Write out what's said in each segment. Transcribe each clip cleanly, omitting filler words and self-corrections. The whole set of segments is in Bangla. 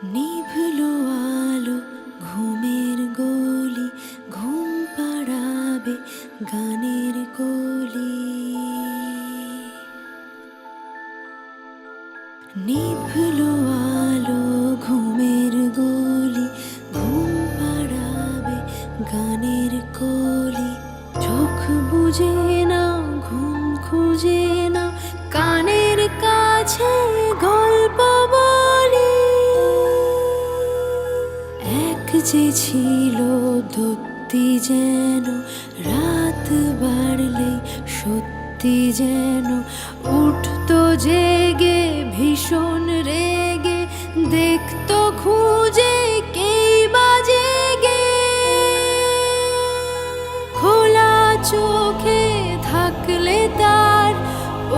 নিভলো আলো ঘুমের গলি, ঘুম পাড়াবে গানের কলি। নিভলো আলো ঘুমের গলি, ঘুম পাড়াবে গানের কলি। চোখ বুঝে না, ঘুম খুঁজে না, কানের কাছে গল্প বলি। এক যে ছিল দত্তি, যেন রাত বাড়লে সত্যি যেন উঠতো জেগে ভীষণ রেগে, দেখতো খুঁজে কে বাজে গে। খোলা চোখে থাকলে তার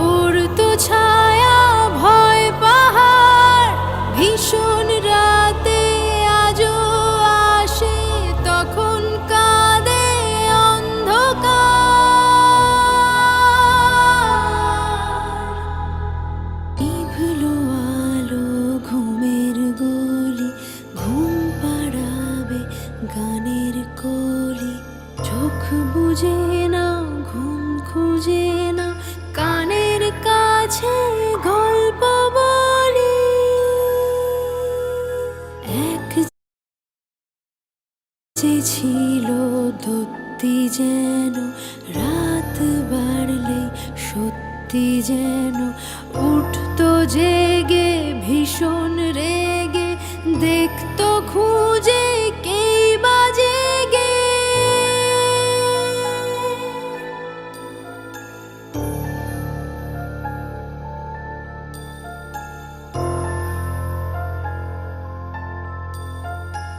উড়তো ছায়া ভয় পাহাড়। ভীষণ রাতে আজও আসে, তখন কাঁদে অন্ধকার। নিভলো আলো ঘুমের গলি, ঘুম পাড়াবে গানের কলি। চোখ বুঝে না, ঘুম খুঁজে না, কানের কাছে গল্প বলি। এক যে ছিল দত্তি, যেন রাত বাড়লে সত্যি যেন উঠতো জেগে ভীষণ রেগে, দেখতো